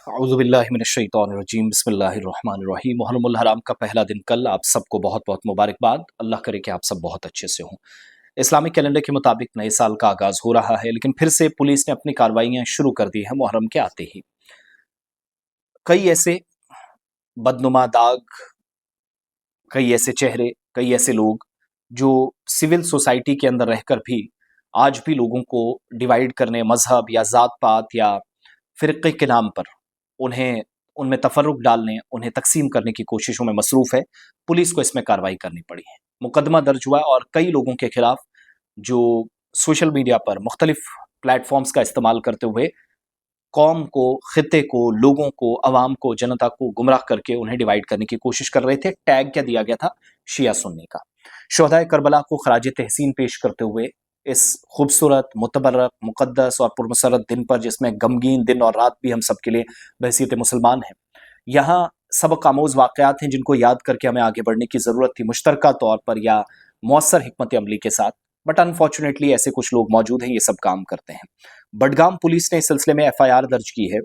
अऊज़ु बिल्लाहि मिनश्शैतानिर्रजीम बिस्मिल्लाहिर्रहमानिर्रहीम। मुहर्रमुल हराम का पहला दिन कल। आप सबको बहुत बहुत मुबारकबाद। अल्लाह करे कि आप सब बहुत अच्छे से हों। इस्लामिक कैलेंडर के मुताबिक नए साल का आगाज़ हो रहा है, लेकिन फिर से पुलिस ने अपनी कार्रवाइयाँ शुरू कर दी हैं मुहर्रम के आते ही। कई ऐसे बदनुमा दाग, कई ऐसे चेहरे, कई ऐसे लोग जो सिविल सोसाइटी के अंदर रहकर भी आज भी लोगों को डिवाइड करने, मजहब या ज़ात पात या फ़िरक़े के नाम पर उन्हें उनमें तफर्रुक डालने, उन्हें तकसीम करने की कोशिशों में मसरूफ़ है। पुलिस को इसमें कार्रवाई करनी पड़ी है। मुकदमा दर्ज हुआ और कई लोगों के खिलाफ जो सोशल मीडिया पर मुख्तलिफ प्लेटफॉर्म्स का इस्तेमाल करते हुए कौम को, खित्ते को, लोगों को, अवाम को, जनता को गुमराह करके उन्हें डिवाइड करने की कोशिश कर रहे थे। टैग क्या दिया गया था? शिया सुन्नी का। शुहदाए करबला को खराज तहसीन पेश करते हुए इस खूबसूरत, मुतबर्रक, मुक़द्दस और पुरमसरत दिन पर, जिसमें गमगीन दिन और रात भी हम सब के लिए बहैसियत मुसलमान हैं, यहाँ सबक आमोज़ वाक़यात हैं जिनको याद करके हमें आगे बढ़ने की ज़रूरत थी, मुश्तरका तौर पर या मौसर हिकमत अमली के साथ। बट अनफॉर्चुनेटली ऐसे कुछ लोग मौजूद हैं, ये सब काम करते हैं। बडगाम पुलिस ने इस सिलसिले में FIR दर्ज की है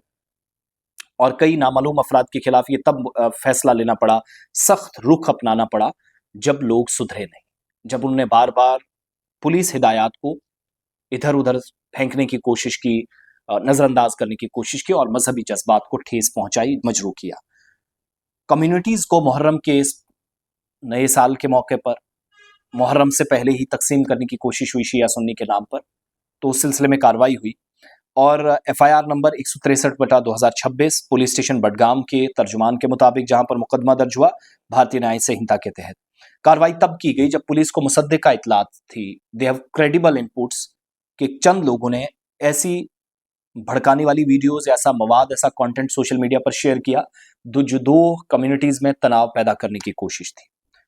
और कई नामालूम अफराद के खिलाफ ये तब फैसला लेना पड़ा, सख्त रुख अपनाना पड़ा, जब लोग सुधरे नहीं, जब उन्होंने बार बार पुलिस हिदायत को इधर उधर फेंकने की कोशिश की, नज़रअंदाज करने की कोशिश की और मजहबी जज्बात को ठेस पहुंचाई, मजरू किया। कम्युनिटीज़ को मुहर्रम के इस नए साल के मौके पर, मुहर्रम से पहले ही तकसीम करने की कोशिश हुई शिया सुन्नी के नाम पर, तो उस सिलसिले में कार्रवाई हुई और FIR number 163/2026 police station Budgam के तर्जुमान के मुताबिक, जहां पर मुकदमा दर्ज हुआ भारतीय न्याय संहिता के तहत। कार्रवाई तब की गई जब पुलिस को मुसद्दिका इत्तलात थी, दे हैव क्रेडिबल इनपुट्स, कि चंद लोगों ने ऐसी भड़काने वाली वीडियोस, ऐसा मवाद, ऐसा कंटेंट सोशल मीडिया पर शेयर किया जो दो कम्युनिटीज में तनाव पैदा करने की कोशिश थी।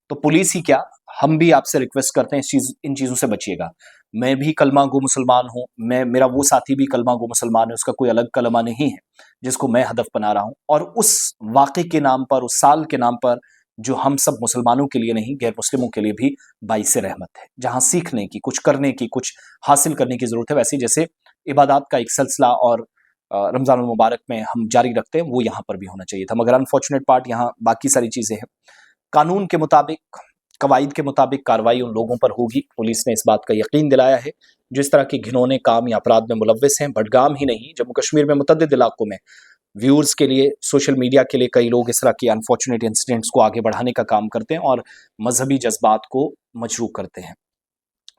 तो पुलिस ही क्या, हम भी आपसे रिक्वेस्ट करते हैं इन चीज़ों से बचिएगा। मैं भी कलमा गो मुसलमान हूँ, मेरा वो साथी भी कलमा गो मुसलमान है, उसका कोई अलग कलमा नहीं है जिसको मैं हदफ बना रहा हूँ। और उस वाक़े के नाम पर, उस साल के नाम पर, जो हम सब मुसलमानों के लिए नहीं, गैर मुस्लिमों के लिए भी बाइस रहमत है, जहाँ सीखने की, कुछ करने की, कुछ हासिल करने की ज़रूरत है, वैसे जैसे इबादत का एक सिलसिला और रमज़ान मुबारक में हम जारी रखते हैं, वो यहाँ पर भी होना चाहिए था। मगर अनफॉर्चुनेट पार्ट यहाँ बाकी सारी चीज़ें हैं। कानून के मुताबिक, कवायद के मुताबिक कार्रवाई उन लोगों पर होगी। पुलिस ने इस बात का यकीन दिलाया है जो इस तरह के घिनौने काम या अपराध में मुलव्वस हैं। बडगाम ही नहीं, जम्मू कश्मीर में मुतअद्दिद इलाकों में व्यूअर्स के लिए, सोशल मीडिया के लिए कई लोग इस तरह की अनफॉर्चुनेट इंसिडेंट्स को आगे बढ़ाने का काम करते हैं और मजहबी जज्बात को मजरूह करते हैं।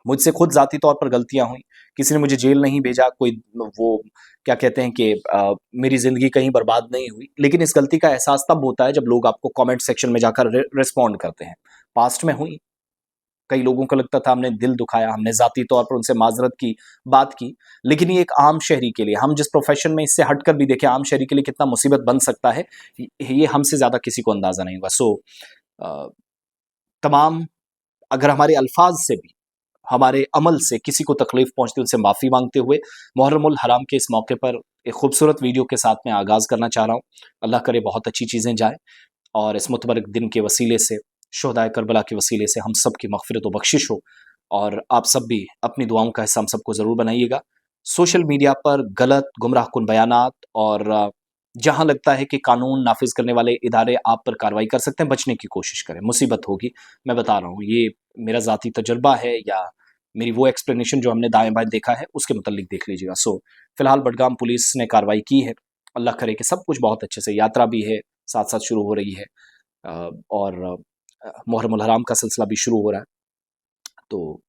मुझसे खुद ज़ाती तौर पर गलतियां हुई, किसी ने मुझे जेल नहीं भेजा, कोई वो क्या कहते हैं कि मेरी ज़िंदगी कहीं बर्बाद नहीं हुई, लेकिन इस गलती का एहसास तब होता है जब लोग आपको कमेंट सेक्शन में जाकर रिस्पॉन्ड करते हैं। पास्ट में हुई, कई लोगों को लगता था हमने दिल दुखाया, हमने ज़ाती तौर पर उनसे माजरत की, बात की, लेकिन ये एक आम शहरी के लिए, हम जिस प्रोफेशन में, इससे हटकर भी देखें, आम शहरी के लिए कितना मुसीबत बन सकता है, ये हमसे ज़्यादा किसी को अंदाज़ा नहीं होगा। सो तमाम, अगर हमारे अल्फाज से भी, हमारे अमल से किसी को तकलीफ पहुंचती, उनसे माफ़ी मांगते हुए मुहर्रमुल हराम के इस मौके पर एक खूबसूरत वीडियो के साथ मैं आगाज़ करना चाह रहा हूँ। अल्लाह करे बहुत अच्छी चीज़ें जाएँ और इस मुतबरक दिन के वसीले से, शुहदाए करबला के वसीले से हम सब की मग़फ़िरत व बख्शिश हो और आप सब भी अपनी दुआओं का हिस्सा हम सबको ज़रूर बनाइएगा। सोशल मीडिया पर गलत, गुमराहकुन बयानात और जहाँ लगता है कि कानून नाफिज करने वाले इदारे आप पर कार्रवाई कर सकते हैं, बचने की कोशिश करें, मुसीबत होगी। मैं बता रहा हूँ, ये मेरा ज़ाती तजुर्बा है या मेरी वो एक्सप्लेनेशन जो हमने दाएं बाएं देखा है, उसके मुतालिक देख लीजिएगा। सो फिलहाल बडगाम पुलिस ने कार्रवाई की है। अल्लाह करे कि सब कुछ बहुत अच्छे से, यात्रा भी है साथ साथ शुरू हो रही है और मुहर्रमुल हराम का सिलसिला भी शुरू हो रहा है। तो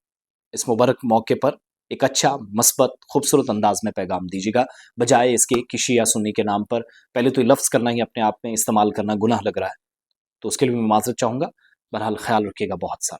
इस मुबारक मौके पर एक अच्छा, मस्बत, खूबसूरत अंदाज में पैगाम दीजिएगा, बजाय इसके कि शिया सुन्नी के नाम पर पहले तो ये लफ्ज़ करना ही अपने आप में, इस्तेमाल करना गुनाह लग रहा है, तो उसके लिए मैं माज़रत चाहूँगा। बहरहाल ख्याल रखिएगा बहुत सारा।